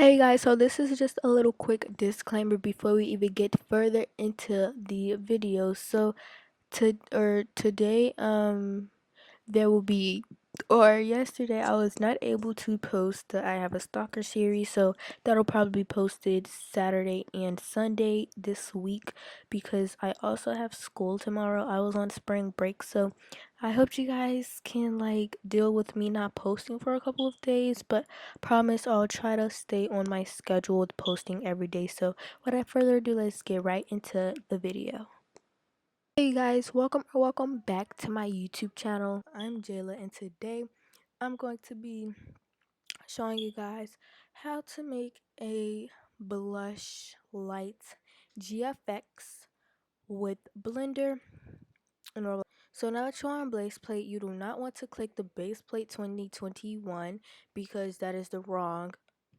Hey guys, so this is just a little quick disclaimer before we even get further into the video. So today there will be, or yesterday I was not able to post the I Have a Stalker series, so that'll probably be posted Saturday and Sunday this week because I also have school tomorrow. I was on spring break, so I hope you guys can deal with me not posting for a couple of days, but promise I'll try to stay on my schedule with posting every day. So without further ado, let's get right into the video. Hey guys, welcome back to my YouTube channel. I'm jxylaa, and today I'm going to be showing you guys how to make a blush light GFX with Blender and Roblox. So now that you're on base plate, you do not want to click the base plate 2021 because that is the wrong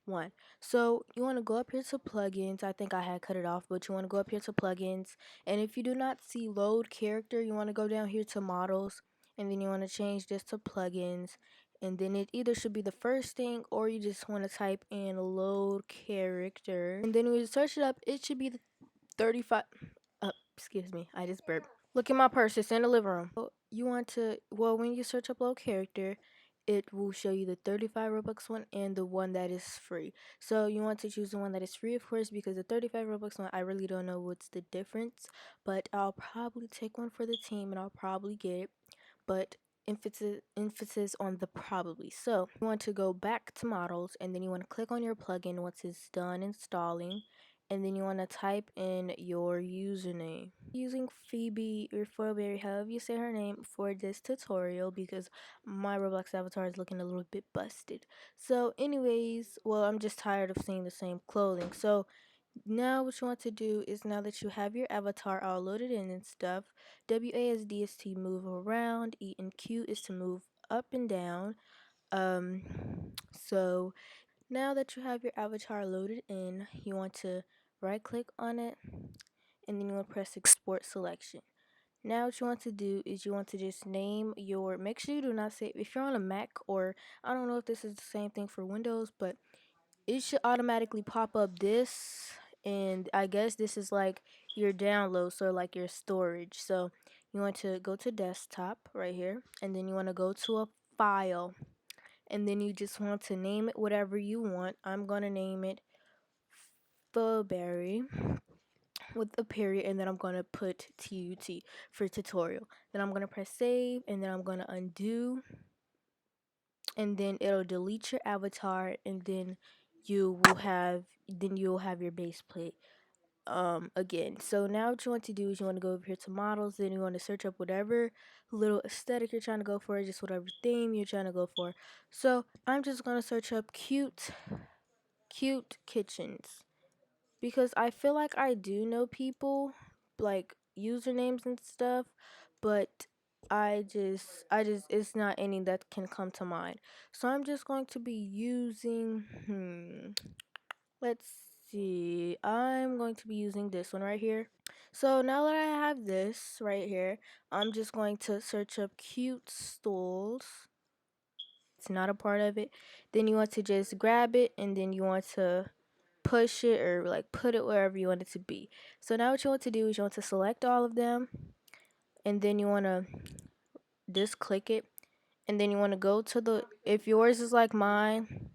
one. So you want to go up here to plugins. I think I had cut it off, but you want to go up here to plugins, and if you do not see load character, you want to go down here to models, and then you want to change this to plugins, and then it either should be the first thing or you just want to type in load character, and then when you search it up, it should be the 35. Excuse me, I just burped. Look in my purse, it's in the living room. You want to, well, when you search upload character, it will show you the 35 Robux one and the one that is free. So you want to choose the one that is free, of course, because the 35 Robux one, I really don't know what's the difference, but I'll probably take one for the team and I'll probably get it, but emphasis on the probably. So you want to go back to models, and then you want to click on your plugin once it's done installing, and then you want to type in your username. Using Phoebe or Phoeberry, however you say her name, for this tutorial because my Roblox avatar is looking a little bit busted. So anyways, well, I'm just tired of seeing the same clothing. So now what you want to do is, now that you have your avatar all loaded in and stuff, WASD is to move around, E and Q is to move up and down. So now that you have your avatar loaded in, you want to right click on it, and then you want to press export selection. Now what you want to do is you want to just name your, make sure you do not save, if you're on a Mac, or I don't know if this is the same thing for Windows, but it should automatically pop up this, and I guess this is like your download, so like your storage. So you want to go to desktop right here, and then you want to go to a file, and then you just want to name it whatever you want. I'm gonna name it Furberry with a period, and then I'm gonna put TUT for tutorial. Then I'm gonna press save, and then I'm gonna undo, and then it'll delete your avatar, and then you'll have your base plate again. So now what you want to do is you want to go over here to models, then you want to search up whatever little aesthetic you're trying to go for, just whatever theme you're trying to go for. So I'm just gonna search up cute kitchens, because I feel like I do know people, like usernames and stuff, but I just it's not any that can come to mind. So I'm just going to be using let's see, I'm going to be using this one right here. So now that I have this right here, I'm just going to search up cute stools. It's not a part of it. Then you want to just grab it, and then you want to push it, or like put it wherever you want it to be. So now what you want to do is you want to select all of them, and then you want to just click it, and then you want to go to the, if yours is like mine,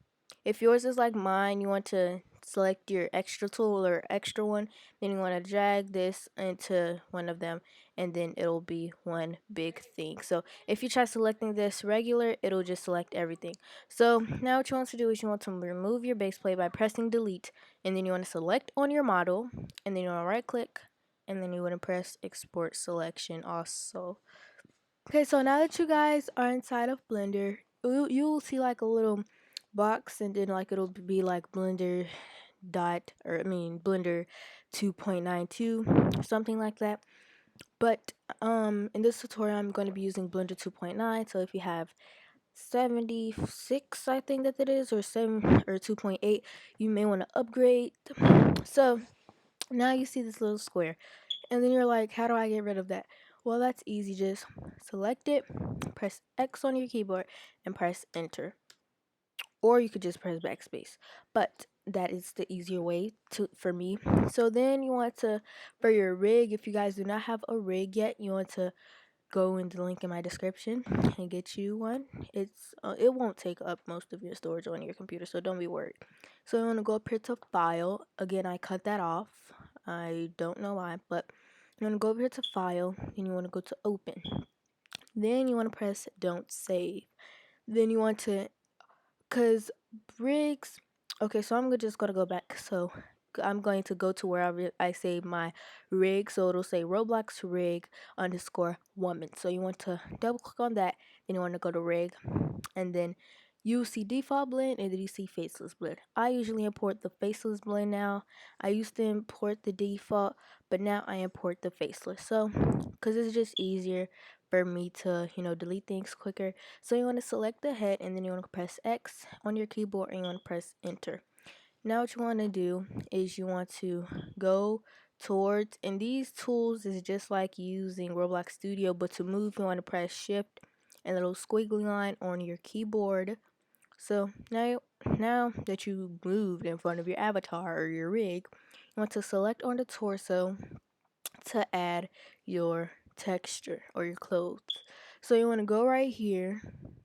you want to select your extra tool or extra one, then you want to drag this into one of them, and then it'll be one big thing. So if you try selecting this regular, it'll just select everything. So now what you want to do is you want to remove your base plate by pressing delete, and then you want to select on your model, and then you want to right click, and then you want to press export selection also. Okay, so now that you guys are inside of Blender, you'll see like a little box, and then like it'll be like Blender Blender 2.92, something like that. But in this tutorial I'm going to be using Blender 2.9. So if you have 76, I think that it is, or 7 or 2.8, you may want to upgrade. So now you see this little square, and then you're like, how do I get rid of that? Well, that's easy. Just select it, press X on your keyboard, and press enter. Or you could just press backspace. But that is the easier way for me. So then you want to, for your rig, if you guys do not have a rig yet, you want to go in the link in my description and get you one. It won't take up most of your storage on your computer, so don't be worried. So you want to go up here to file. Again, I cut that off. I don't know why, but you want to go over here to file, and you want to go to open. Then you want to press don't save. Then you want to, because rigs, okay, so I'm just gonna go back. So I'm going to go to wherever I save my rig. So it'll say Roblox rig underscore woman. So you want to double click on that. Then you want to go to rig, and then you see default blend, and then you see faceless blend. I usually import the faceless blend now. I used to import the default, but now I import the faceless. So because it's just easier for me to, delete things quicker. So you want to select the head, and then you want to press X on your keyboard, and you want to press enter. Now what you want to do is you want to go towards, and these tools is just like using Roblox Studio, but to move you want to press shift and little squiggly line on your keyboard. So now that you moved in front of your avatar or your rig, you want to select on the torso to add your texture or your clothes. So you want to go right here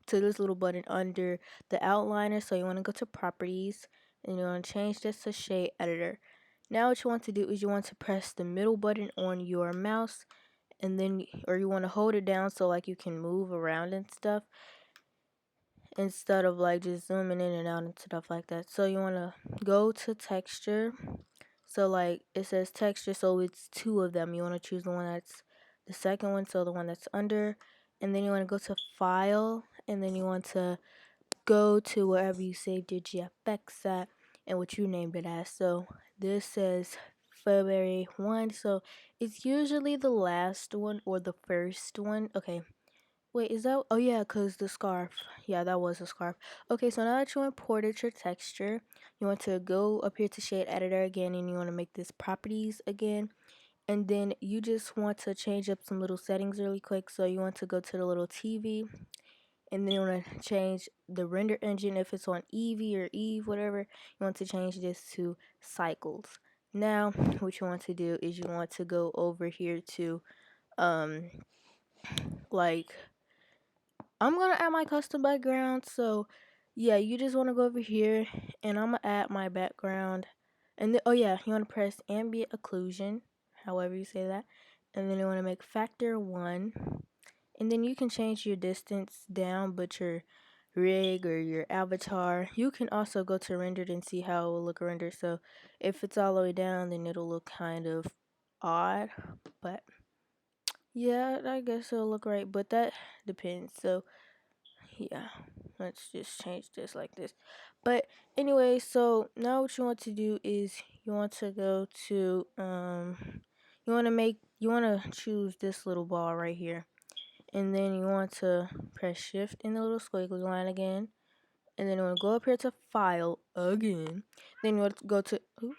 to this little button under the outliner. So you want to go to properties, and you want to change this to shade editor. Now what you want to do is you want to press the middle button on your mouse, and then you want to hold it down so like you can move around and stuff, instead of like just zooming in and out and stuff like that. So you want to go to texture. So like it says texture, so it's two of them. You want to choose the one that's the second one, so the one that's under, and then you want to go to file, and then you want to go to wherever you saved your GFX at and what you named it as. So this says February 1, so it's usually the last one or the first one. Okay, wait, is that? Oh yeah, because the scarf. Yeah, that was a scarf. Okay, so now that you imported your texture, you want to go up here to shade editor again, and you want to make this properties again. And then you just want to change up some little settings really quick. So you want to go to the little TV, and then you want to change the render engine. If it's on Eevee or Eve, whatever, you want to change this to cycles. Now, what you want to do is you want to go over here to, like, I'm gonna add my custom background. So yeah, you just want to go over here, and I'm gonna add my background. And then, oh yeah, you want to press ambient occlusion, however you say that, and then you want to make factor 1, and then you can change your distance down, but your rig or your avatar, you can also go to rendered and see how it will look rendered. So if it's all the way down, then it'll look kind of odd, but yeah, I guess it'll look right, but that depends. So yeah, let's just change this like this. But anyway, so now what you want to do is you want to go to you want to choose this little ball right here, and then you want to press shift in the little squiggly line again, and then you want to go up here to file again. Then you want to go to, ooh,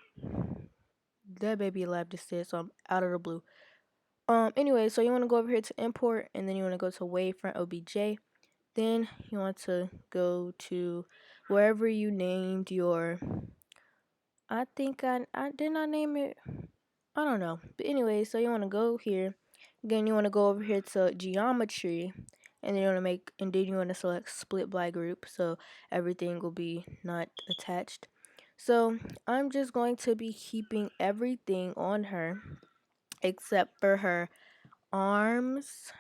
that baby lab just said, so I'm out of the blue. Anyway, so you want to go over here to import, and then you want to go to wavefront obj. Then you want to go to wherever you named your, I think I did not name it, I don't know. But anyway, so you want to go here. Again, you want to go over here to geometry, and then you want to and then you want to select split by group, so everything will be not attached. So I'm just going to be keeping everything on her except for her arms,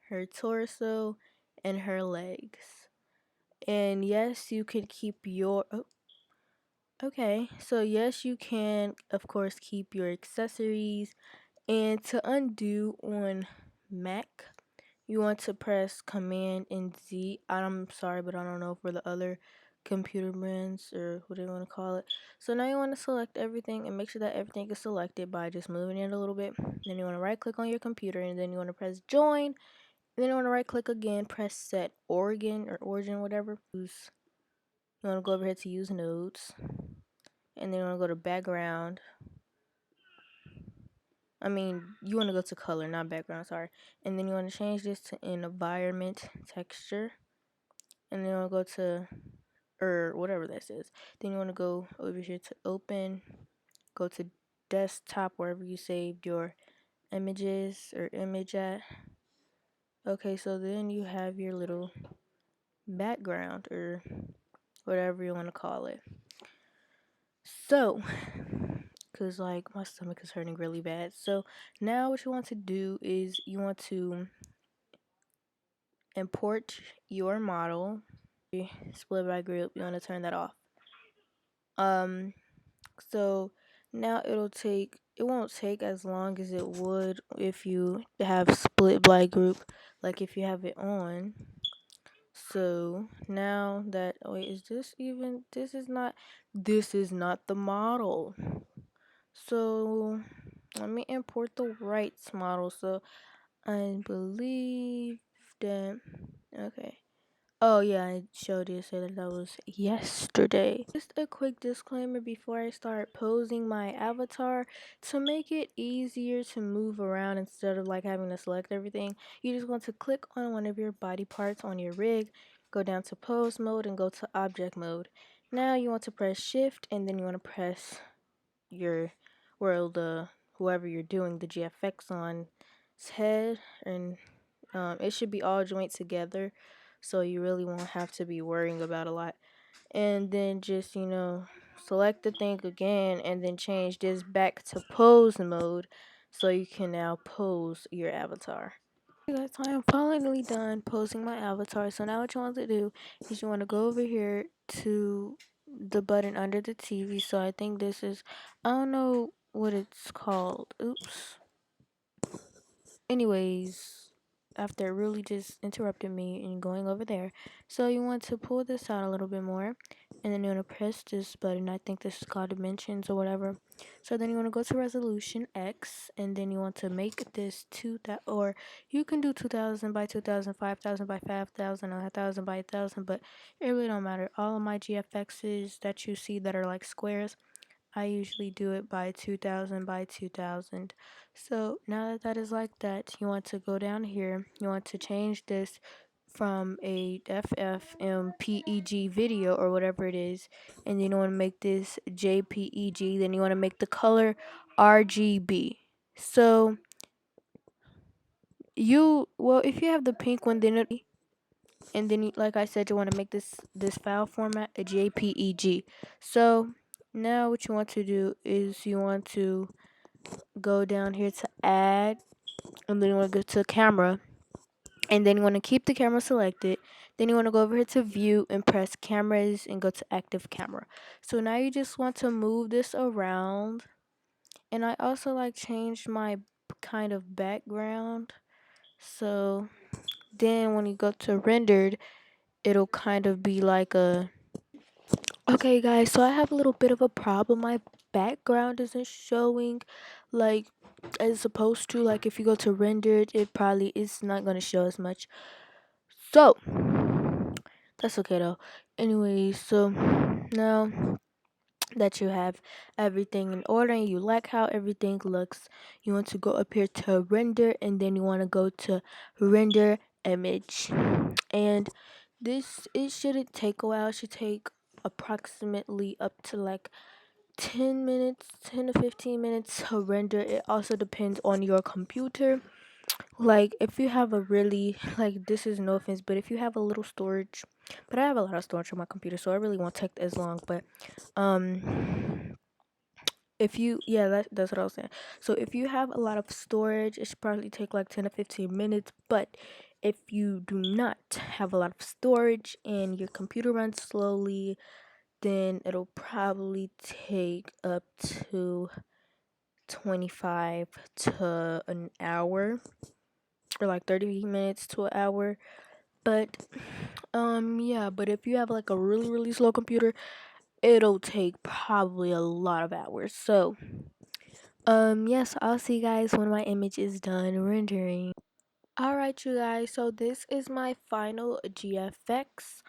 her torso, and her legs. And yes, you can keep your, oh, okay, so yes, you can of course keep your accessories. And to undo on Mac, you want to press Command and Z. I'm sorry, but I don't know for the other computer brands or what you want to call it. So now you want to select everything and make sure that everything is selected by just moving it a little bit. Then you want to right click on your computer, and then you want to press join. And then you want to right click again, press set origin, whatever. You want to go over here to use nodes, and then you want to go to background. You want to go to color, not background, sorry. And then you want to change this to an environment texture. And then you want to go to or whatever this is. Then you want to go over here to open, go to desktop, wherever you saved your images or image at. Okay, so then you have your little background or whatever you want to call it. So, because like my stomach is hurting really bad. So now what you want to do is you want to import your model. Split by group, you want to turn that off. So now it won't take as long as it would if you have split by group, like if you have it on. So now that, wait, is this even, this is not the model. So let me import the rights model. So I believe that, okay. Oh yeah, I showed you, so that was yesterday. Just a quick disclaimer before I start posing my avatar. To make it easier to move around instead of like having to select everything, you just want to click on one of your body parts on your rig, go down to pose mode and go to object mode. Now you want to press shift and then you want to press your whoever you're doing the GFX on its head, and it should be all joined together, so you really won't have to be worrying about a lot. And then just, select the thing again and then change this back to pose mode so you can now pose your avatar. Okay guys, I am finally done posing my avatar. So now what you want to do is you want to go over here to the button under the TV. So I think this is, I don't know what it's called. Oops. Anyways, after it really just interrupted me and going over there, so you want to pull this out a little bit more, and then you want to press this button. I think this is called dimensions or whatever. So then you want to go to resolution X, and then you want to make this or you can do 2000 by 2000, 5000 by 5000, 1000 by 1000, but it really don't matter. All of my GFXs that you see that are like squares, I usually do it by 2000 by 2000. So now that that is like that, you want to go down here. You want to change this from a FFmpeg video or whatever it is, and then you want to make this JPEG. Then you want to make the color RGB. So if you have the pink one, then and then like I said, you want to make this file format a JPEG. So now what you want to do is you want to go down here to add, and then you want to go to camera, and then you want to keep the camera selected. Then you want to go over here to view and press cameras and go to active camera. So now you just want to move this around, and I also like changed my kind of background. So then when you go to rendered, it'll kind of be like a, okay guys, so I have a little bit of a problem. My background isn't showing like as it's supposed to. Like if you go to rendered, it probably is not going to show as much. So that's okay though. Anyways, so now that you have everything in order and you like how everything looks, you want to go up here to render, and then you want to go to render image. And this, it shouldn't take a while. It should take approximately up to like 10 minutes, 10 to 15 minutes to render. It also depends on your computer. Like if you have a really, like, this is no offense, but if you have a little storage, but I have a lot of storage on my computer, so it really won't take as long. But if you, yeah, that's what I was saying. So if you have a lot of storage, it should probably take like 10 to 15 minutes. But if you do not have a lot of storage and your computer runs slowly, then it'll probably take up to 25 to an hour, or like 30 minutes to an hour. But yeah, but if you have like a really slow computer, it'll take probably a lot of hours. So yes, I'll see you guys when my image is done rendering. Alright you guys, so this is my final GFX,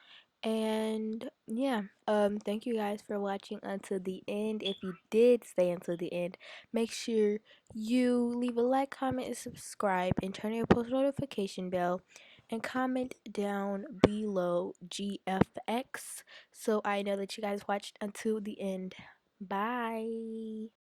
and yeah, thank you guys for watching until the end. If you did stay until the end, make sure you leave a like, comment, and subscribe, and turn on your post notification bell. and comment down below GFX so I know that you guys watched until the end. Bye.